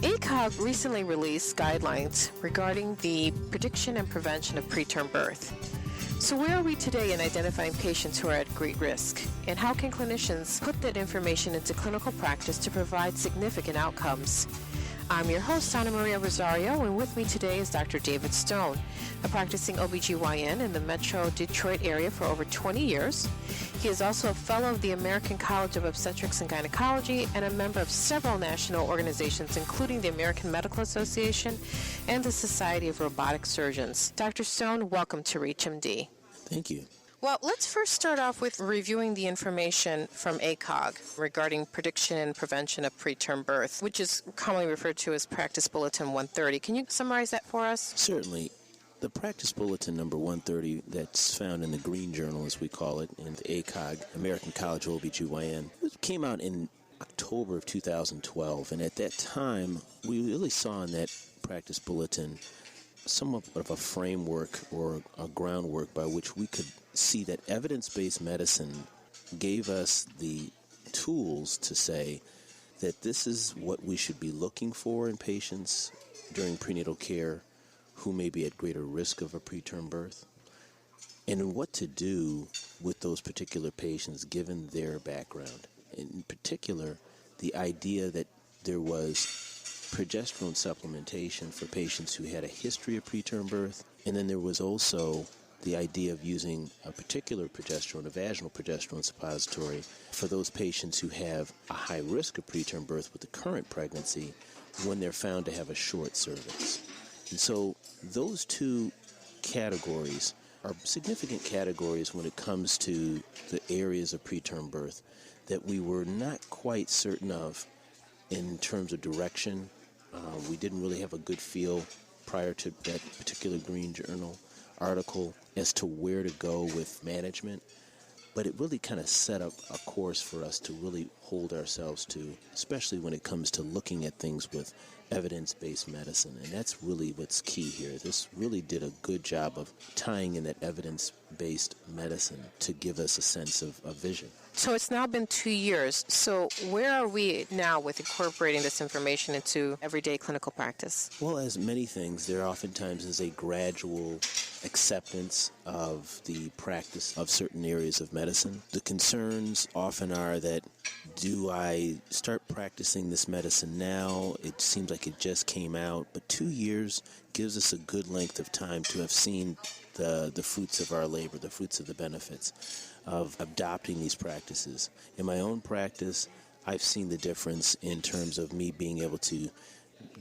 ACOG recently released guidelines regarding the prediction and prevention of preterm birth. So where are we today in identifying patients who are at great risk? And how can clinicians put that information into clinical practice to provide significant outcomes? I'm your host, Ana Maria Rosario, and with me today is Dr. David Stone, a practicing Ob-Gyn in the Metro Detroit area for over 20 years. He is also a fellow of the American College of Obstetrics and Gynecology and a member of several national organizations, including the American Medical Association and the Society of Robotic Surgeons. Dr. Stone, welcome to ReachMD. Thank you. Well, let's first start off with reviewing the information from ACOG regarding prediction and prevention of preterm birth, which is commonly referred to as Practice Bulletin 130. Can you summarize that for us? Certainly. The Practice Bulletin number 130 that's found in the Green Journal, as we call it, in the ACOG, American College of Ob-Gyn, it came out in October of 2012. And at that time, we really saw in that Practice Bulletin somewhat of a framework or a groundwork by which we could see that evidence-based medicine gave us the tools to say that this is what we should be looking for in patients during prenatal care who may be at greater risk of a preterm birth, and what to do with those particular patients given their background. In particular, the idea that there was progesterone supplementation for patients who had a history of preterm birth, and then there was also the idea of using a particular progesterone, a vaginal progesterone suppository, for those patients who have a high risk of preterm birth with the current pregnancy when they're found to have a short cervix. And so those two categories are significant categories when it comes to the areas of preterm birth that we were not quite certain of in terms of direction. We didn't really have a good feel prior to that particular Green Journal article as to where to go with management, but it really kind of set up a course for us to really hold ourselves to, especially when it comes to looking at things with evidence-based medicine. And that's really what's key here. This really did a good job of tying in that evidence-based medicine to give us a sense of vision. So it's now been 2 years. So where are we now with incorporating this information into everyday clinical practice? Well, as many things, there oftentimes is a gradual acceptance of the practice of certain areas of medicine. The concerns often are that, do I start practicing this medicine now? It seems like it just came out, but 2 years gives us a good length of time to have seen the fruits of our labor, the fruits of the benefits of adopting these practices. In my own practice, I've seen the difference in terms of me being able to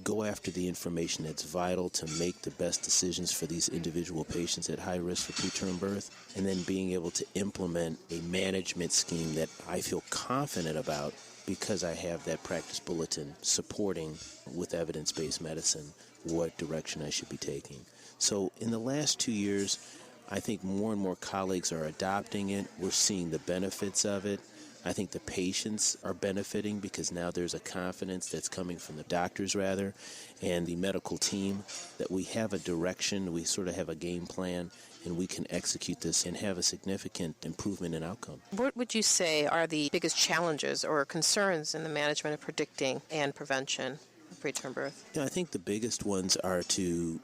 go after the information that's vital to make the best decisions for these individual patients at high risk for preterm birth, and then being able to implement a management scheme that I feel confident about because I have that practice bulletin supporting with evidence-based medicine what direction I should be taking. So in the last 2 years, I think more and more colleagues are adopting it. We're seeing the benefits of it. I think the patients are benefiting because now there's a confidence that's coming from the doctors rather and the medical team that we have a direction, we sort of have a game plan, and we can execute this and have a significant improvement in outcome. What would you say are the biggest challenges or concerns in the management of predicting and prevention of preterm birth? I think the biggest ones are to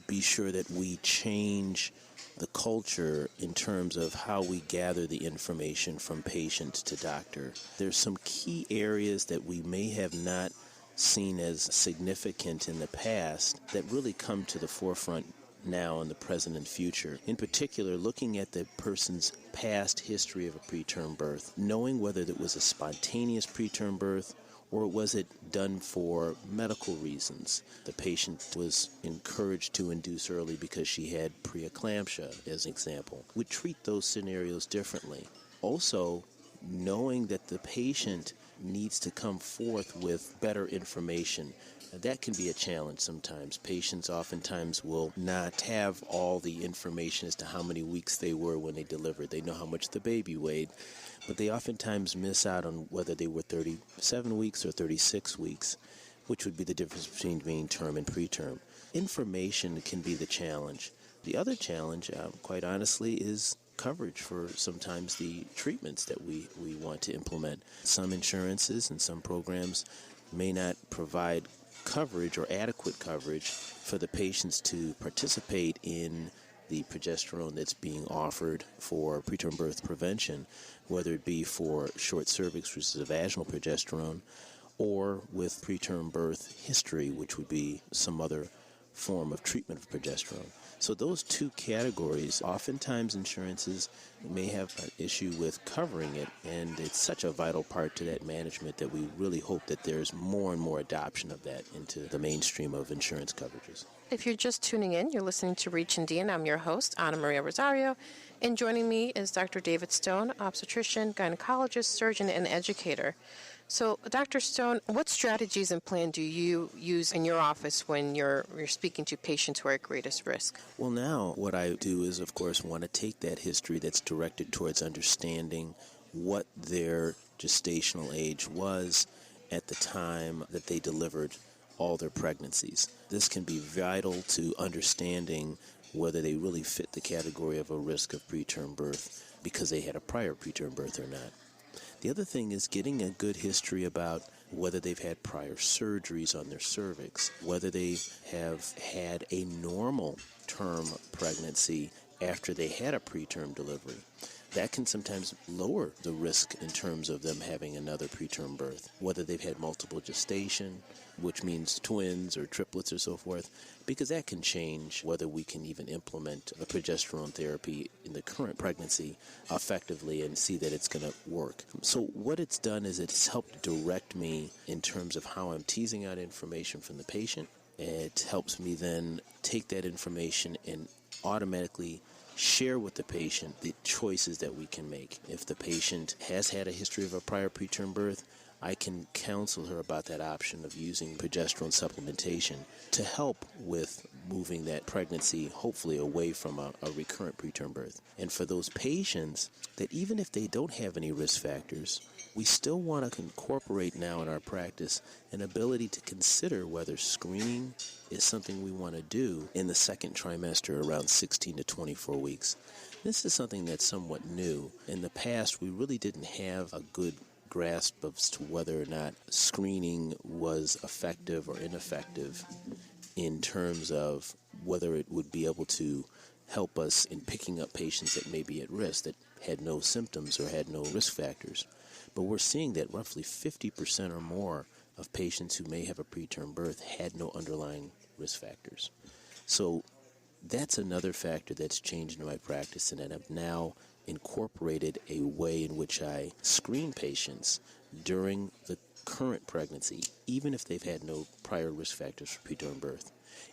be sure that we change the culture in terms of how we gather the information from patient to doctor. There's some key areas that we may have not seen as significant in the past that really come to the forefront now in the present and future. In particular, looking at the person's past history of a preterm birth, knowing whether it was a spontaneous preterm birth or was it done for medical reasons? The patient was encouraged to induce early because she had preeclampsia, as an example. We treat those scenarios differently. Also, knowing that the patient needs to come forth with better information. That can be a challenge sometimes. Patients oftentimes will not have all the information as to how many weeks they were when they delivered. They know how much the baby weighed, but they oftentimes miss out on whether they were 37 weeks or 36 weeks, which would be the difference between being term and preterm. Information can be the challenge. The other challenge, quite honestly, is coverage for sometimes the treatments that we want to implement. Some insurances and some programs may not provide coverage or adequate coverage for the patients to participate in the progesterone that's being offered for preterm birth prevention, whether it be for short cervix, which is a vaginal progesterone, or with preterm birth history, which would be some other form of treatment of progesterone. So those two categories, oftentimes insurances may have an issue with covering it, and it's such a vital part to that management that we really hope that there's more and more adoption of that into the mainstream of insurance coverages. If you're just tuning in, you're listening to Reach and D, and I'm your host, Ana Maria Rosario, and joining me is Dr. David Stone, obstetrician, gynecologist, surgeon, and educator. So, Dr. Stone, what strategies and plan do you use in your office when you're speaking to patients who are at greatest risk? Well, now what I do is, of course, want to take that history that's directed towards understanding what their gestational age was at the time that they delivered all their pregnancies. This can be vital to understanding whether they really fit the category of a risk of preterm birth because they had a prior preterm birth or not. The other thing is getting a good history about whether they've had prior surgeries on their cervix, whether they have had a normal term pregnancy after they had a preterm delivery. That can sometimes lower the risk in terms of them having another preterm birth, whether they've had multiple gestation, which means twins or triplets or so forth, because that can change whether we can even implement a progesterone therapy in the current pregnancy effectively and see that it's going to work. So what it's done is it's helped direct me in terms of how I'm teasing out information from the patient. It helps me then take that information and automatically share with the patient the choices that we can make. If the patient has had a history of a prior preterm birth, I can counsel her about that option of using progesterone supplementation to help with moving that pregnancy hopefully away from a recurrent preterm birth. And for those patients that even if they don't have any risk factors, we still want to incorporate now in our practice an ability to consider whether screening is something we want to do in the second trimester around 16 to 24 weeks. This is something that's somewhat new. In the past, we really didn't have a good grasp as to whether or not screening was effective or ineffective in terms of whether it would be able to help us in picking up patients that may be at risk, that had no symptoms or had no risk factors. But we're seeing that roughly 50% or more of patients who may have a preterm birth had no underlying risk factors. So that's another factor that's changed in my practice, and that I've now incorporated a way in which I screen patients during the current pregnancy, even if they've had no prior risk factors for preterm birth.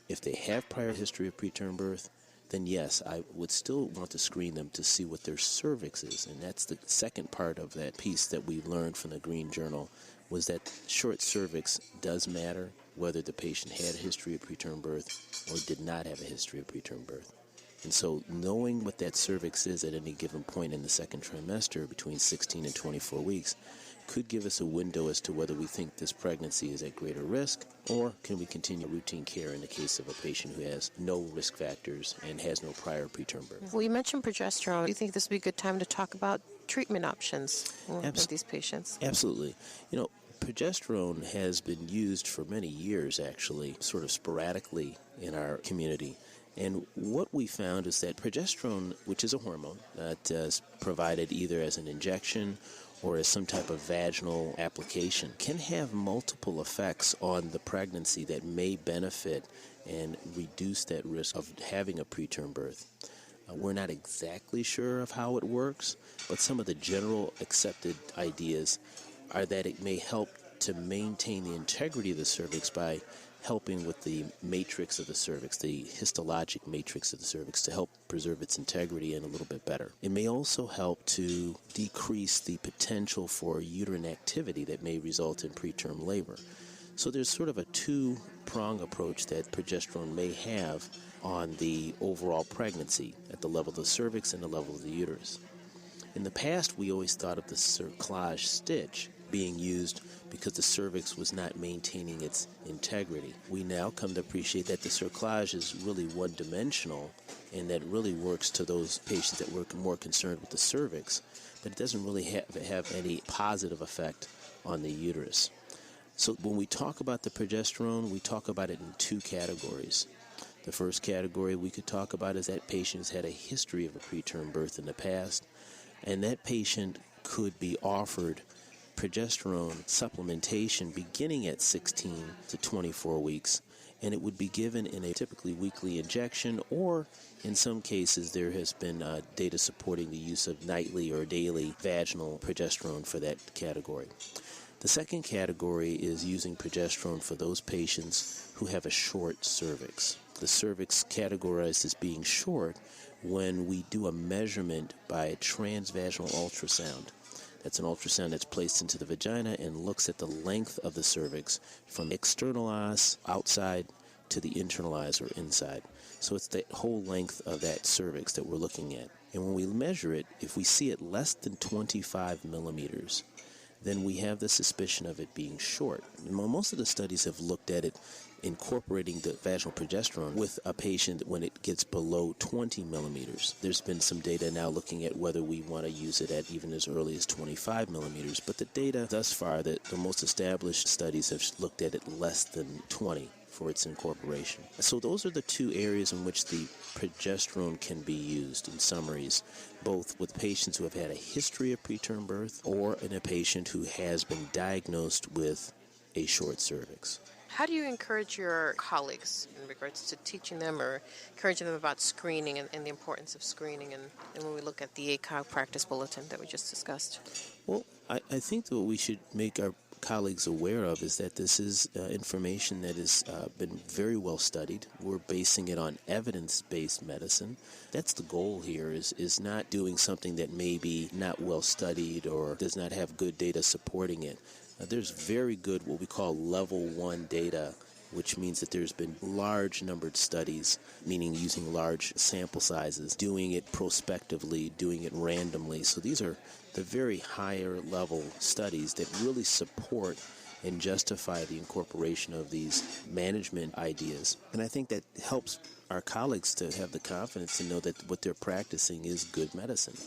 If they have prior history of preterm birth, then yes, I would still want to screen them to see what their cervix is. And that's the second part of that piece that we learned from the Green Journal, was that short cervix does matter, whether the patient had a history of preterm birth or did not have a history of preterm birth. And so knowing what that cervix is at any given point in the second trimester between 16 and 24 weeks could give us a window as to whether we think this pregnancy is at greater risk, or can we continue routine care in the case of a patient who has no risk factors and has no prior preterm birth. Well, you mentioned progesterone. Do you think this would be a good time to talk about treatment options with these patients? Absolutely. Progesterone has been used for many years, actually, sort of sporadically in our community. And what we found is that progesterone, which is a hormone that is provided either as an injection or as some type of vaginal application, can have multiple effects on the pregnancy that may benefit and reduce that risk of having a preterm birth. We're not exactly sure of how it works, but some of the general accepted ideas are that it may help to maintain the integrity of the cervix by helping with the matrix of the cervix, the histologic matrix of the cervix, to help preserve its integrity and a little bit better. It may also help to decrease the potential for uterine activity that may result in preterm labor. So there's sort of a two-prong approach that progesterone may have on the overall pregnancy at the level of the cervix and the level of the uterus. In the past, we always thought of the cerclage stitch being used because the cervix was not maintaining its integrity. We now come to appreciate that the cerclage is really one-dimensional and that really works to those patients that were more concerned with the cervix, but it doesn't really have any positive effect on the uterus. So when we talk about the progesterone, we talk about it in two categories. The first category we could talk about is that patient has had a history of a preterm birth in the past, and that patient could be offered progesterone supplementation beginning at 16 to 24 weeks, and it would be given in a typically weekly injection, or in some cases there has been data supporting the use of nightly or daily vaginal progesterone for that category. The second category is using progesterone for those patients who have a short cervix. The cervix categorized as being short when we do a measurement by a transvaginal ultrasound. That's an ultrasound that's placed into the vagina and looks at the length of the cervix from external os, outside, to the internal os or inside. So it's the whole length of that cervix that we're looking at. And when we measure it, if we see it less than 25 millimeters, then we have the suspicion of it being short. Most of the studies have looked at it incorporating the vaginal progesterone with a patient when it gets below 20 millimeters. There's been some data now looking at whether we want to use it at even as early as 25 millimeters, but the data thus far, that the most established studies have looked at it less than 20 for its incorporation. So those are the two areas in which the progesterone can be used in summaries, both with patients who have had a history of preterm birth or in a patient who has been diagnosed with a short cervix. How do you encourage your colleagues in regards to teaching them or encouraging them about screening and the importance of screening and when we look at the ACOG Practice Bulletin that we just discussed? Well, I think that what we should make our colleagues aware of is that this is information that has been very well studied. We're basing it on evidence-based medicine. That's the goal here, is not doing something that may be not well studied or does not have good data supporting it. There's very good what we call level 1 data, which means that there's been large numbered studies, meaning using large sample sizes, doing it prospectively, doing it randomly. So these are the very higher level studies that really support and justify the incorporation of these management ideas. And I think that helps our colleagues to have the confidence to know that what they're practicing is good medicine.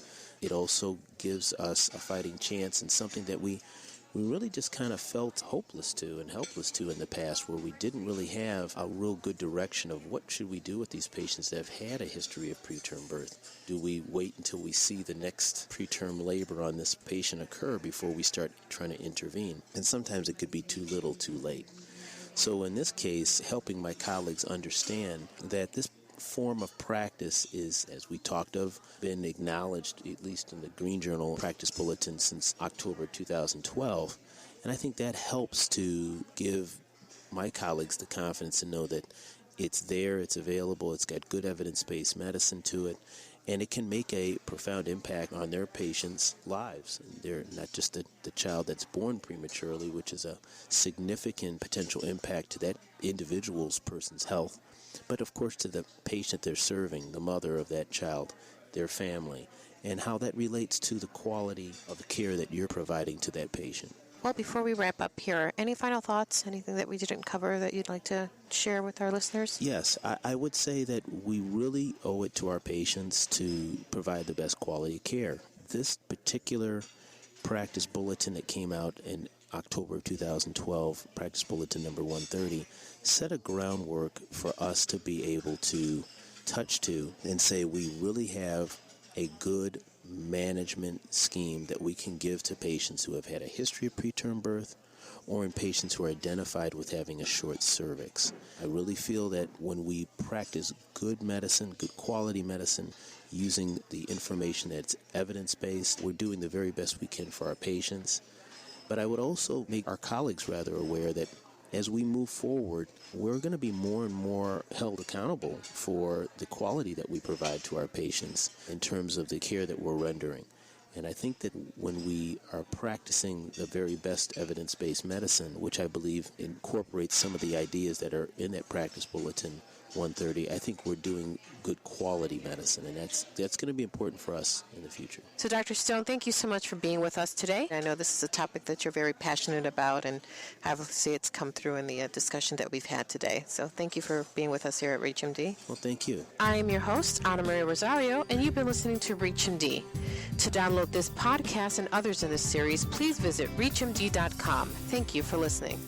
It also gives us a fighting chance and something that we really just kind of felt hopeless to and helpless to in the past, where we didn't really have a real good direction of what should we do with these patients that have had a history of preterm birth. Do we wait until we see the next preterm labor on this patient occur before we start trying to intervene? And sometimes it could be too little, too late. So in this case, helping my colleagues understand that this form of practice is, as we talked of, been acknowledged, at least in the Green Journal Practice Bulletin, since October 2012. And I think that helps to give my colleagues the confidence to know that it's there, it's available, it's got good evidence-based medicine to it, and it can make a profound impact on their patients' lives. And they're not just the child that's born prematurely, which is a significant potential impact to that individual's person's health, but of course to the patient they're serving, the mother of that child, their family, and how that relates to the quality of the care that you're providing to that patient. Well, before we wrap up here, any final thoughts, anything that we didn't cover that you'd like to share with our listeners? Yes, I would say that we really owe it to our patients to provide the best quality of care. This particular practice bulletin that came out in October of 2012, Practice Bulletin number 130, set a groundwork for us to be able to touch to and say we really have a good management scheme that we can give to patients who have had a history of preterm birth or in patients who are identified with having a short cervix. I really feel that when we practice good medicine, good quality medicine, using the information that's evidence-based, we're doing the very best we can for our patients. But I would also make our colleagues rather aware that as we move forward, we're going to be more and more held accountable for the quality that we provide to our patients in terms of the care that we're rendering. And I think that when we are practicing the very best evidence-based medicine, which I believe incorporates some of the ideas that are in that Practice Bulletin 130, I think we're doing good quality medicine, and that's going to be important for us in the future. So Dr. Stone, thank you so much for being with us today. I know this is a topic that you're very passionate about, and obviously it's come through in the discussion that we've had today. So thank you for being with us here at ReachMD. Well, thank you. I am your host, Ana Maria Rosario, and you've been listening to ReachMD. To download this podcast and others in this series, please visit reachmd.com. Thank you for listening.